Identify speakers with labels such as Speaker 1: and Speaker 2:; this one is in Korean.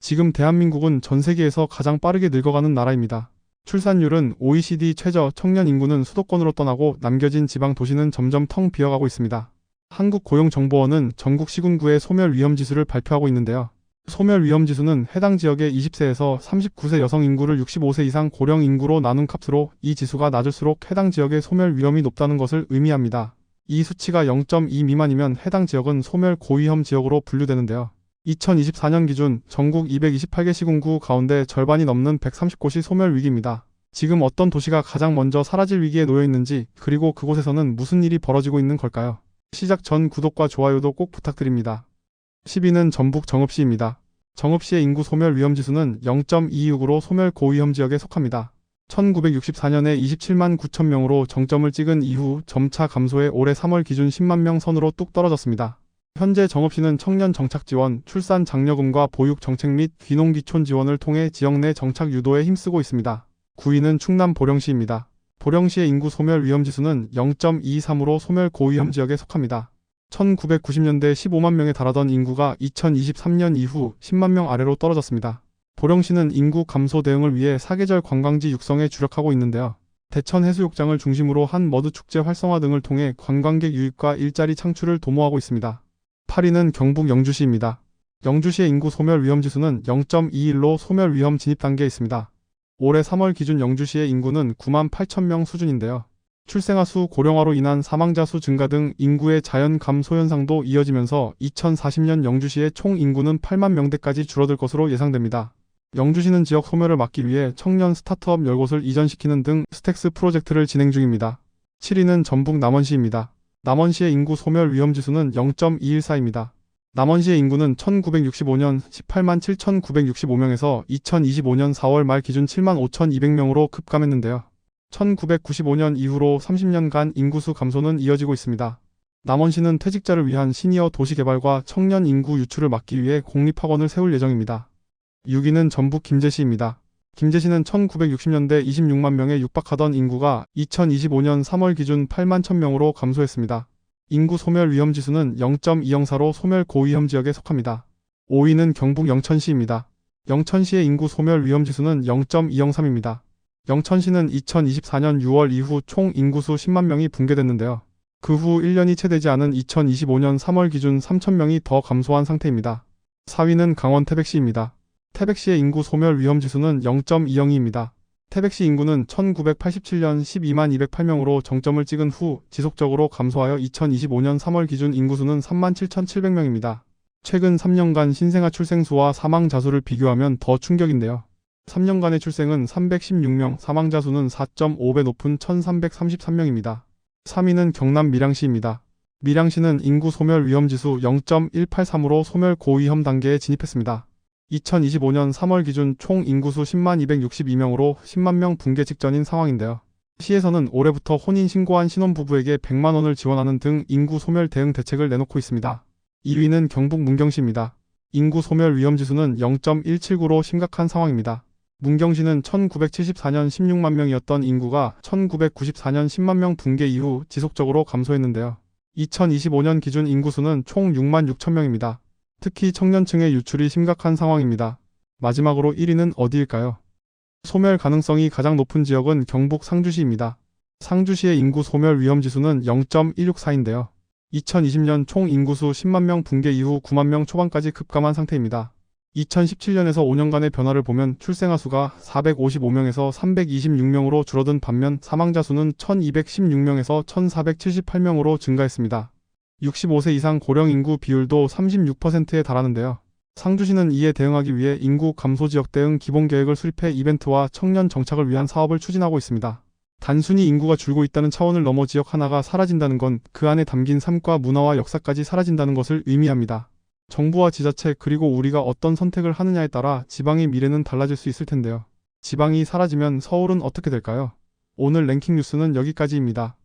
Speaker 1: 지금 대한민국은 전 세계에서 가장 빠르게 늙어가는 나라입니다. 출산율은 OECD 최저, 청년 인구는 수도권으로 떠나고 남겨진 지방 도시는 점점 텅 비어가고 있습니다. 한국고용정보원은 전국 시군구의 소멸 위험지수를 발표하고 있는데요. 소멸 위험지수는 해당 지역의 20세에서 39세 여성 인구를 65세 이상 고령 인구로 나눈 값으로 이 지수가 낮을수록 해당 지역의 소멸 위험이 높다는 것을 의미합니다. 이 수치가 0.2 미만이면 해당 지역은 소멸 고위험 지역으로 분류되는데요. 2024년 기준 전국 228개 시군구 가운데 절반이 넘는 130곳이 소멸 위기입니다. 지금 어떤 도시가 가장 먼저 사라질 위기에 놓여 있는지, 그리고 그곳에서는 무슨 일이 벌어지고 있는 걸까요? 시작 전 구독과 좋아요도 꼭 부탁드립니다. 10위는 전북 정읍시입니다. 정읍시의 인구 소멸 위험지수는 0.26으로 소멸 고위험 지역에 속합니다. 1964년에 27만 9천 명으로 정점을 찍은 이후 점차 감소해 올해 3월 기준 10만 명 선으로 뚝 떨어졌습니다. 현재 정읍시는 청년 정착 지원, 출산 장려금과 보육 정책 및 귀농귀촌 지원을 통해 지역 내 정착 유도에 힘쓰고 있습니다. 9위는 충남 보령시입니다. 보령시의 인구 소멸 위험지수는 0.23으로 소멸 고위험 지역에 속합니다. 1990년대 15만 명에 달하던 인구가 2023년 이후 10만 명 아래로 떨어졌습니다. 보령시는 인구 감소 대응을 위해 사계절 관광지 육성에 주력하고 있는데요. 대천 해수욕장을 중심으로 한 머드 축제 활성화 등을 통해 관광객 유입과 일자리 창출을 도모하고 있습니다. 8위는 경북 영주시입니다. 영주시의 인구 소멸 위험지수는 0.21로 소멸 위험 진입 단계에 있습니다. 올해 3월 기준 영주시의 인구는 9만 8천 명 수준인데요. 출생아 수, 고령화로 인한 사망자 수 증가 등 인구의 자연 감소 현상도 이어지면서 2040년 영주시의 총 인구는 8만 명대까지 줄어들 것으로 예상됩니다. 영주시는 지역 소멸을 막기 위해 청년 스타트업 10곳을 이전시키는 등 스택스 프로젝트를 진행 중입니다. 7위는 전북 남원시입니다. 남원시의 인구 소멸 위험지수는 0.214입니다. 남원시의 인구는 1965년 18만 7,965명에서 2025년 4월 말 기준 7만 5,200명으로 급감했는데요. 1995년 이후로 30년간 인구수 감소는 이어지고 있습니다. 남원시는 퇴직자를 위한 시니어 도시개발과 청년 인구 유출을 막기 위해 공립학원을 세울 예정입니다. 6위는 전북 김제시입니다. 김제시는 1960년대 26만 명에 육박하던 인구가 2025년 3월 기준 8만 1000명으로 감소했습니다. 인구 소멸 위험지수는 0.204로 소멸 고위험 지역에 속합니다. 5위는 경북 영천시입니다. 영천시의 인구 소멸 위험지수는 0.203입니다. 영천시는 2024년 6월 이후 총 인구수 10만 명이 붕괴됐는데요. 그 후 1년이 채 되지 않은 2025년 3월 기준 3,000명이 더 감소한 상태입니다. 4위는 강원 태백시입니다. 태백시의 인구 소멸 위험지수는 0.202입니다. 태백시 인구는 1987년 12만 208명으로 정점을 찍은 후 지속적으로 감소하여 2025년 3월 기준 인구수는 3만 7,700명입니다. 최근 3년간 신생아 출생수와 사망자 수를 비교하면 더 충격인데요. 3년간의 출생은 316명, 사망자 수는 4.5배 높은 1333명입니다. 3위는 경남 밀양시입니다. 밀양시는 인구 소멸 위험지수 0.183으로 소멸 고위험 단계에 진입했습니다. 2025년 3월 기준 총 인구수 10만 262명으로 10만 명 붕괴 직전인 상황인데요. 시에서는 올해부터 혼인 신고한 신혼부부에게 100만 원을 지원하는 등 인구 소멸 대응 대책을 내놓고 있습니다. 2위는 경북 문경시입니다. 인구 소멸 위험지수는 0.179로 심각한 상황입니다. 문경시는 1974년 16만 명이었던 인구가 1994년 10만 명 붕괴 이후 지속적으로 감소했는데요. 2025년 기준 인구수는 총 6만 6천 명입니다. 특히 청년층의 유출이 심각한 상황입니다. 마지막으로 1위는 어디일까요? 소멸 가능성이 가장 높은 지역은 경북 상주시입니다. 상주시의 인구 소멸 위험지수는 0.164인데요. 2020년 총 인구수 10만 명 붕괴 이후 9만 명 초반까지 급감한 상태입니다. 2017년에서 5년간의 변화를 보면 출생아 수가 455명에서 326명으로 줄어든 반면 사망자 수는 1216명에서 1478명으로 증가했습니다. 65세 이상 고령 인구 비율도 36%에 달하는데요. 상주시는 이에 대응하기 위해 인구 감소 지역 대응 기본 계획을 수립해 이벤트와 청년 정착을 위한 사업을 추진하고 있습니다. 단순히 인구가 줄고 있다는 차원을 넘어 지역 하나가 사라진다는 건 그 안에 담긴 삶과 문화와 역사까지 사라진다는 것을 의미합니다. 정부와 지자체 그리고 우리가 어떤 선택을 하느냐에 따라 지방의 미래는 달라질 수 있을 텐데요. 지방이 사라지면 서울은 어떻게 될까요? 오늘 랭킹 뉴스는 여기까지입니다.